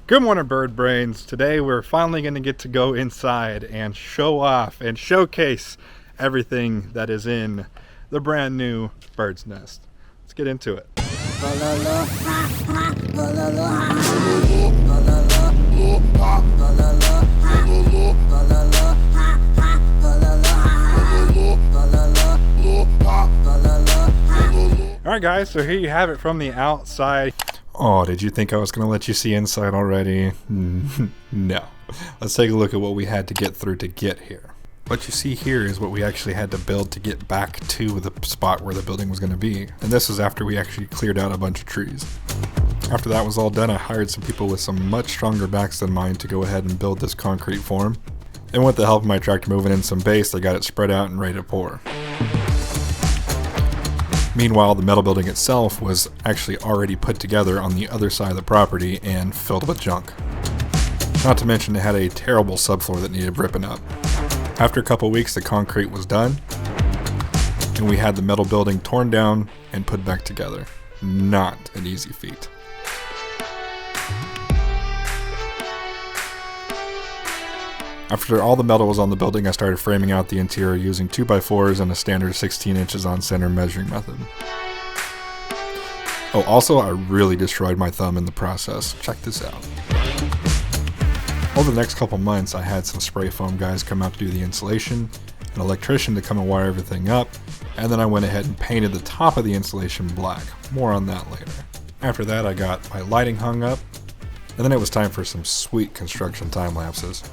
Good morning, bird brains. Today we're finally going to get to go inside and show off and showcase everything that is in the brand new bird's nest. Let's get into it. Alright guys, so here you have it from the outside. Oh, did you think I was going to let you see inside already? No. Let's take a look at what we had to get through to get here. What you see here is what we actually had to build to get back to the spot where the building was going to be. And this was after we actually cleared out a bunch of trees. After that was all done, I hired some people with some much stronger backs than mine to go ahead and build this concrete form. And with the help of my tractor moving in some base, they got it spread out and ready to pour. Meanwhile, the metal building itself was actually already put together on the other side of the property and filled with junk. Not to mention it had a terrible subfloor that needed ripping up. After a couple weeks, the concrete was done, and we had the metal building torn down and put back together. Not an easy feat. After all the metal was on the building, I started framing out the interior using 2x4s and a standard 16 inches on center measuring method. Oh, also I really destroyed my thumb in the process. Check this out. Over the next couple months, I had some spray foam guys come out to do the insulation, an electrician to come and wire everything up, and then I went ahead and painted the top of the insulation black. More on that later. After that, I got my lighting hung up, and then it was time for some sweet construction time lapses.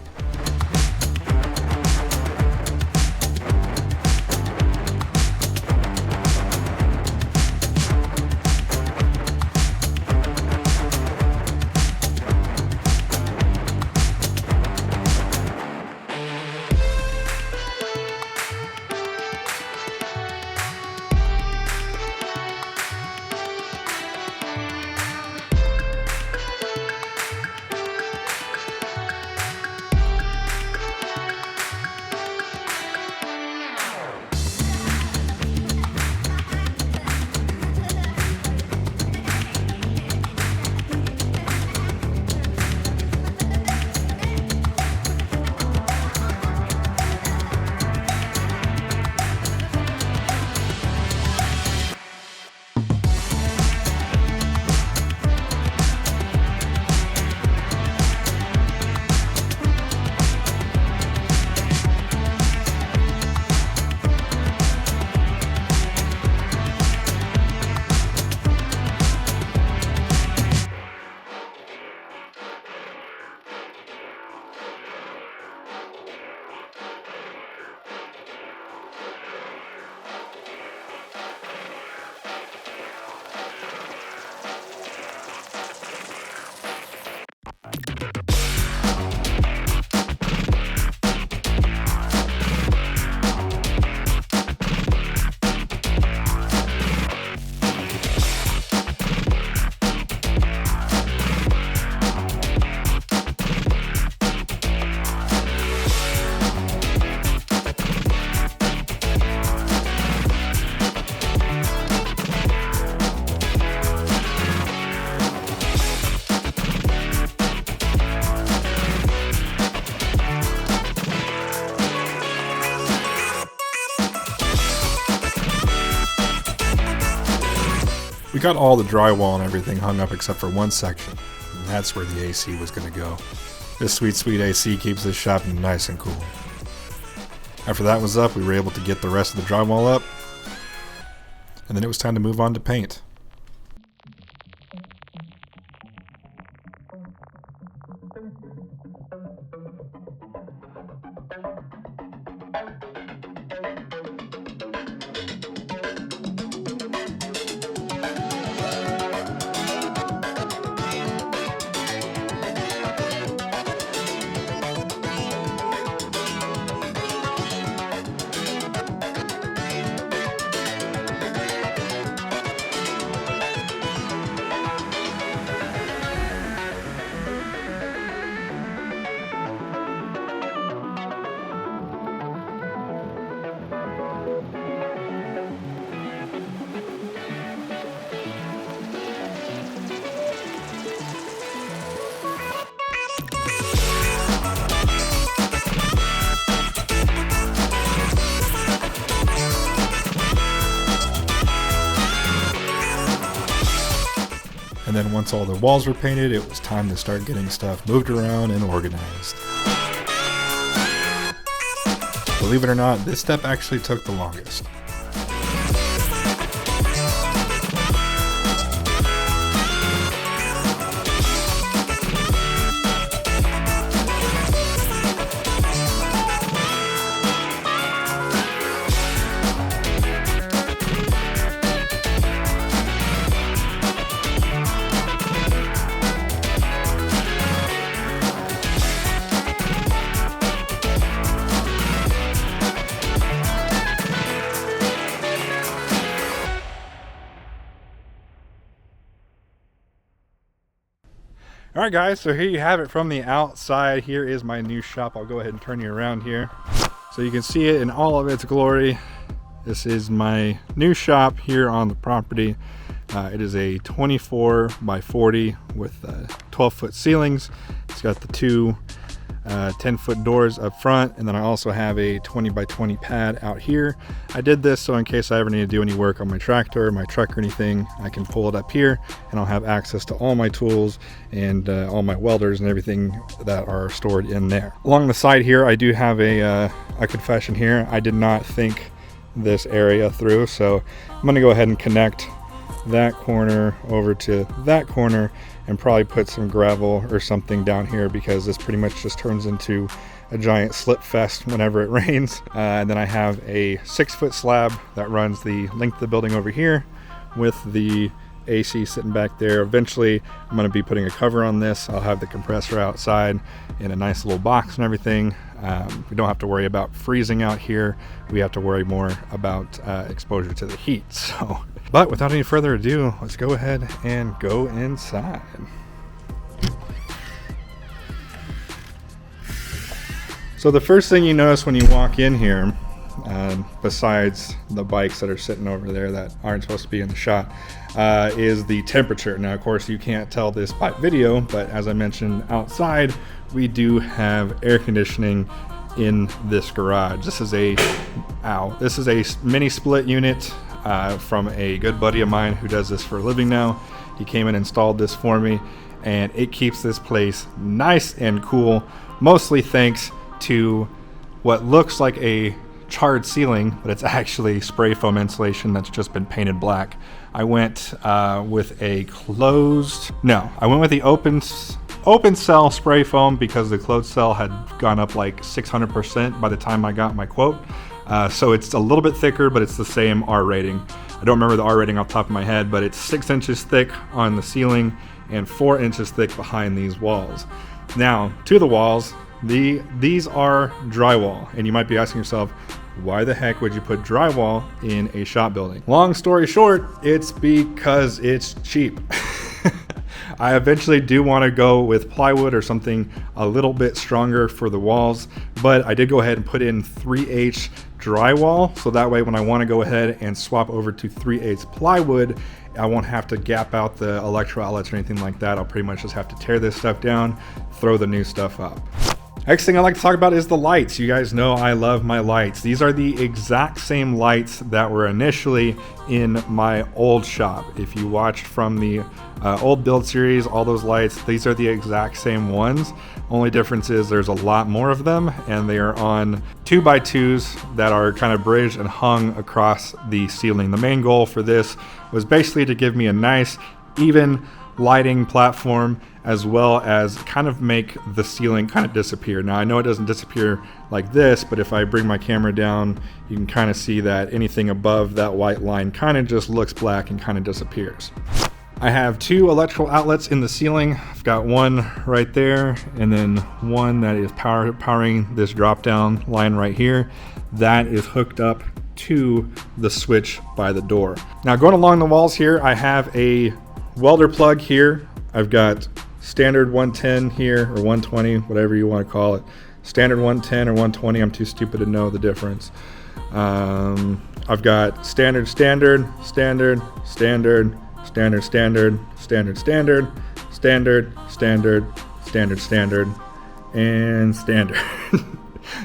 We got all the drywall and everything hung up except for one section, and that's where the AC was going to go. This sweet, sweet AC keeps this shop nice and cool. After that was up, we were able to get the rest of the drywall up, and then it was time to move on to paint. then once all the walls were painted, it was time to start getting stuff moved around and organized. Believe it or not, this step actually took the longest. Alright guys, so here you have it from the outside. Here is my new shop. I'll go ahead and turn you around here so you can see it in all of its glory. This is my new shop here on the property. It is a 24 by 40 with 12-foot ceilings. It's got the two 10-foot doors up front, and then I also have a 20 by 20 pad out here. I did this so in case I ever need to do any work on my tractor, my truck, or anything, I can pull it up here and I'll have access to all my tools and all my welders and everything that are stored in there. Along the side here, I do have a confession here. I did not think this area through, so I'm going to go ahead and connect that corner over to that corner and probably put some gravel or something down here, because this pretty much just turns into a giant slip fest whenever it rains. And then I have a 6-foot slab that runs the length of the building over here with the AC sitting back there. Eventually I'm going to be putting a cover on this. I'll have the compressor outside in a nice little box and everything. We don't have to worry about freezing out here. We have to worry more about exposure to the heat. So, but without any further ado, let's go ahead and go inside. So the first thing you notice when you walk in here, besides the bikes that are sitting over there that aren't supposed to be in the shot, is the temperature. Now, of course, you can't tell this by video, but as I mentioned, outside we do have air conditioning in this garage. This is a mini split unit from a good buddy of mine who does this for a living now. He came and installed this for me, and it keeps this place nice and cool, mostly thanks to what looks like a charred ceiling, but it's actually spray foam insulation that's just been painted black. I went with the open cell spray foam because the closed cell had gone up like 600% by the time I got my quote. So it's a little bit thicker, but it's the same R rating. I don't remember the R rating off the top of my head, but it's 6 inches thick on the ceiling and 4 inches thick behind these walls. Now, to the walls, these are drywall, and you might be asking yourself, why the heck would you put drywall in a shop building? Long story short, it's because it's cheap. I eventually do want to go with plywood or something a little bit stronger for the walls, but I did go ahead and put in 3/8 drywall, so that way when I want to go ahead and swap over to 3/8 plywood, I won't have to gap out the electro outlets or anything like that. I'll pretty much just have to tear this stuff down, throw the new stuff up. Next thing I like to talk about is the lights. You guys know I love my lights. These are the exact same lights that were initially in my old shop. If you watched from the old build series, all those lights, these are the exact same ones. Only difference is there's a lot more of them, and they are on 2x2s that are kind of bridged and hung across the ceiling. The main goal for this was basically to give me a nice, even lighting platform, as well as kind of make the ceiling kind of disappear. Now, I know it doesn't disappear like this, but if I bring my camera down, you can kind of see that anything above that white line kind of just looks black and kind of disappears. I have 2 electrical outlets in the ceiling. I've got one right there, and then one that is powering this drop down line right here. That is hooked up to the switch by the door. Now, going along the walls here, I have a welder plug here. I've got standard 110 here, or 120, whatever you want to call it. Standard 110 or 120, I'm too stupid to know the difference. I've got standard, standard, standard, standard, standard, standard, standard, standard, standard, standard, standard, standard, and standard.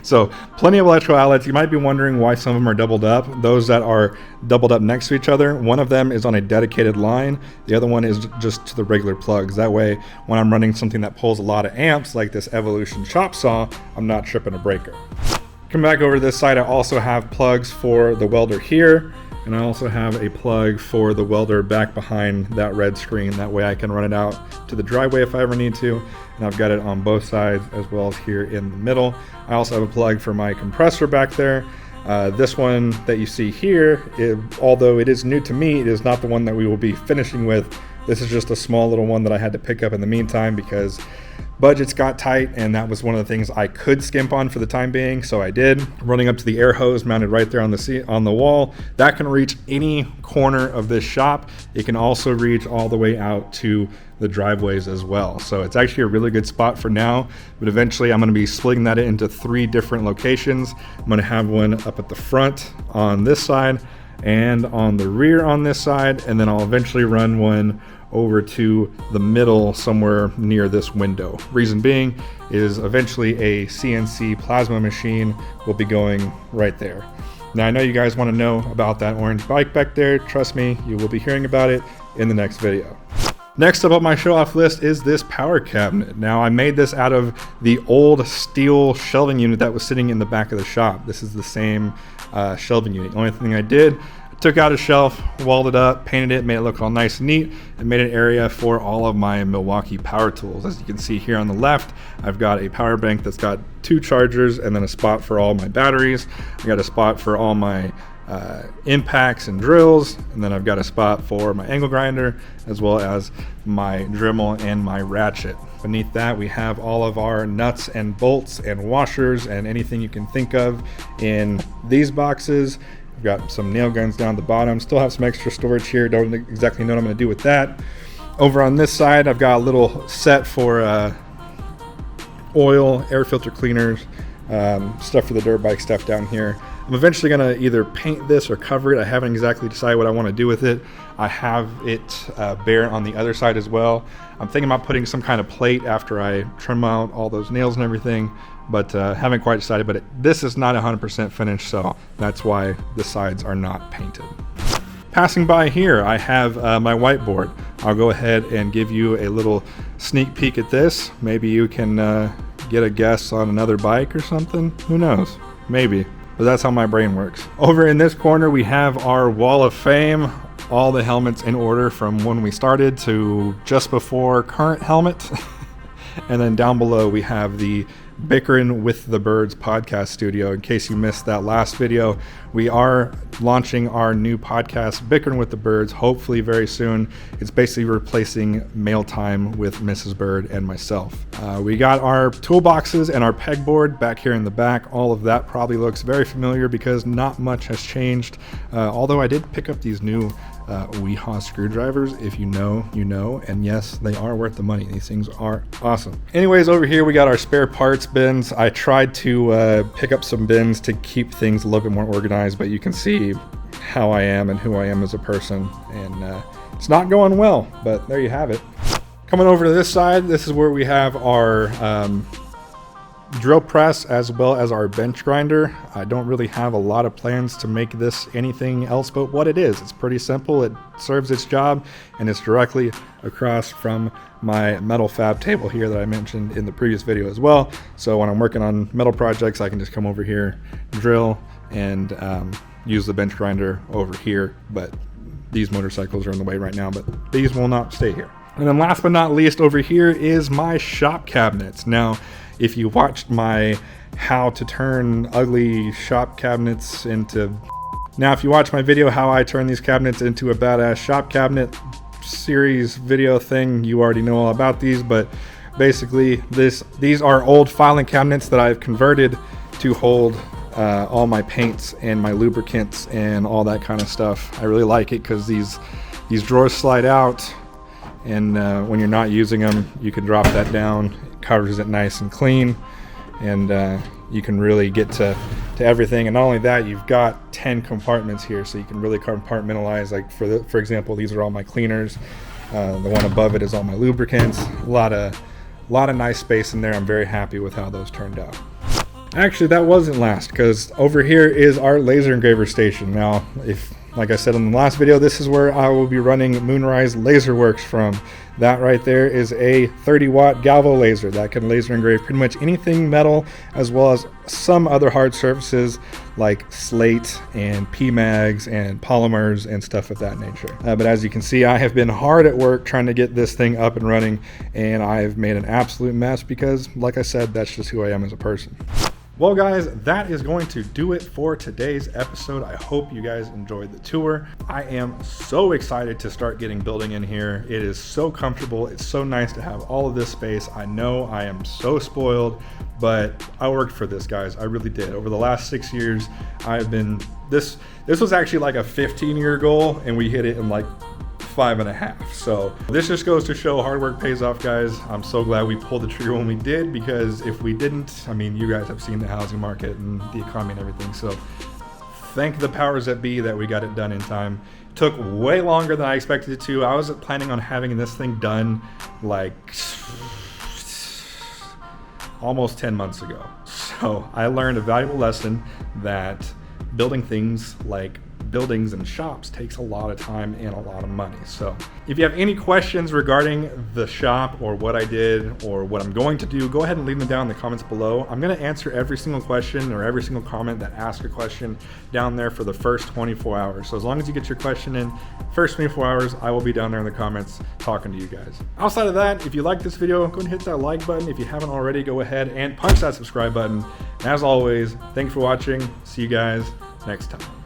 So plenty of electrical outlets. You might be wondering why some of them are doubled up. Those that are doubled up next to each other, one of them is on a dedicated line. The other one is just to the regular plugs. That way, when I'm running something that pulls a lot of amps, like this Evolution chop saw, I'm not tripping a breaker. Come back over to this side. I also have plugs for the welder here. And I also have a plug for the welder back behind that red screen. That way I can run it out to the driveway if I ever need to. And I've got it on both sides as well as here in the middle. I also have a plug for my compressor back there. This one that you see here, although it is new to me, it is not the one that we will be finishing with. This is just a small little one that I had to pick up in the meantime because budgets got tight, and that was one of the things I could skimp on for the time being, so I did. Running up to the air hose mounted right there on the wall. That can reach any corner of this shop. It can also reach all the way out to the driveways as well. So it's actually a really good spot for now, but eventually I'm gonna be splitting that into 3 different locations. I'm gonna have one up at the front on this side and on the rear on this side, and then I'll eventually run one over to the middle somewhere near this window. Reason being is eventually a CNC plasma machine will be going right there. Now I know you guys want to know about that orange bike back there. Trust me, you will be hearing about it in the next video. Next up on my show off list is this power cabinet. Now I made this out of the old steel shelving unit that was sitting in the back of the shop. This is the same shelving unit. The only thing I did, took out a shelf, walled it up, painted it, made it look all nice and neat, and made an area for all of my Milwaukee power tools. As you can see here on the left, I've got a power bank that's got 2 chargers and then a spot for all my batteries. I got a spot for all my impacts and drills, and then I've got a spot for my angle grinder as well as my Dremel and my ratchet. Beneath that we have all of our nuts and bolts and washers and anything you can think of in these boxes. I've got some nail guns down the bottom. Still have some extra storage here. Don't exactly know what I'm going to do with that. Over on this side, I've got a little set for oil, air filter cleaners, stuff for the dirt bike stuff down here. I'm eventually going to either paint this or cover it. I haven't exactly decided what I want to do with it. I have it bare on the other side as well. I'm thinking about putting some kind of plate after I trim out all those nails and everything, but haven't quite decided. But this is not 100% finished, so that's why the sides are not painted. Passing by here, I have my whiteboard. I'll go ahead and give you a little sneak peek at this. Maybe you can get a guess on another bike or something. Who knows? Maybe. But that's how my brain works. Over in this corner, we have our wall of fame. All the helmets in order from when we started to just before current helmet. And then down below, we have the Bickering with the Birds podcast studio. In case you missed that last video, we are launching our new podcast, Bickering with the Birds, hopefully very soon. It's basically replacing Mail Time with Mrs. Bird and myself. We got our toolboxes and our pegboard back here in the back. All of that probably looks very familiar because not much has changed. Although I did pick up these new Weehaw screwdrivers. If you know, you know, and yes, they are worth the money. These things are awesome. Anyways, over here we got our spare parts bins. I tried to pick up some bins to keep things a little bit more organized, but you can see how I am and who I am as a person, and it's not going well, but there you have it. Coming over to this side, this is where we have our drill press as well as our bench grinder. I don't really have a lot of plans to make this anything else but what it is. It's pretty simple, it serves its job, and it's directly across from my metal fab table here that I mentioned in the previous video as well. So when I'm working on metal projects, I can just come over here, drill, and use the bench grinder over here. But these motorcycles are in the way right now, but these will not stay here. And then last but not least, over here is my shop cabinets. Now, if you watched my how to turn ugly shop cabinets into... Now, if you watch my video how I turn these cabinets into a badass shop cabinet series video thing, you already know all about these, but basically these are old filing cabinets that I've converted to hold all my paints and my lubricants and all that kind of stuff. I really like it because these drawers slide out, and when you're not using them, you can drop that down. It covers it nice and clean, and you can really get to everything. And not only that, you've got 10 compartments here, so you can really compartmentalize. Like for example, these are all my cleaners. The one above it is all my lubricants. A lot of nice space in there. I'm very happy with how those turned out. Actually, that wasn't last, because over here is our laser engraver station. Now, like I said in the last video, this is where I will be running Moonrise Laser Works from. That right there is a 30-watt galvo laser that can laser engrave pretty much anything metal, as well as some other hard surfaces like slate and PMags and polymers and stuff of that nature. But as you can see, I have been hard at work trying to get this thing up and running, and I've made an absolute mess because, like I said, that's just who I am as a person. Well guys, that is going to do it for today's episode. I hope you guys enjoyed the tour. I am so excited to start getting building in here. It is so comfortable. It's so nice to have all of this space. I know I am so spoiled, but I worked for this, guys. I really did. Over the last 6 years, I've been, this was actually like a 15-year goal, and we hit it in like 5.5. So this just goes to show hard work pays off, guys. I'm so glad we pulled the trigger when we did, because if we didn't, I mean, you guys have seen the housing market and the economy and everything. So thank the powers that be that we got it done in time. It took way longer than I expected it to. I was planning on having this thing done like almost 10 months ago. So I learned a valuable lesson that building things like buildings and shops takes a lot of time and a lot of money. So if you have any questions regarding the shop or what I did or what I'm going to do, go ahead and leave them down in the comments below. I'm going to answer every single question or every single comment that asks a question down there for the first 24 hours. So as long as you get your question in first 24 hours, I will be down there in the comments talking to you guys. Outside of that, if you like this video, go ahead and hit that like button. If you haven't already, go ahead and punch that subscribe button. And as always, thanks for watching. See you guys next time.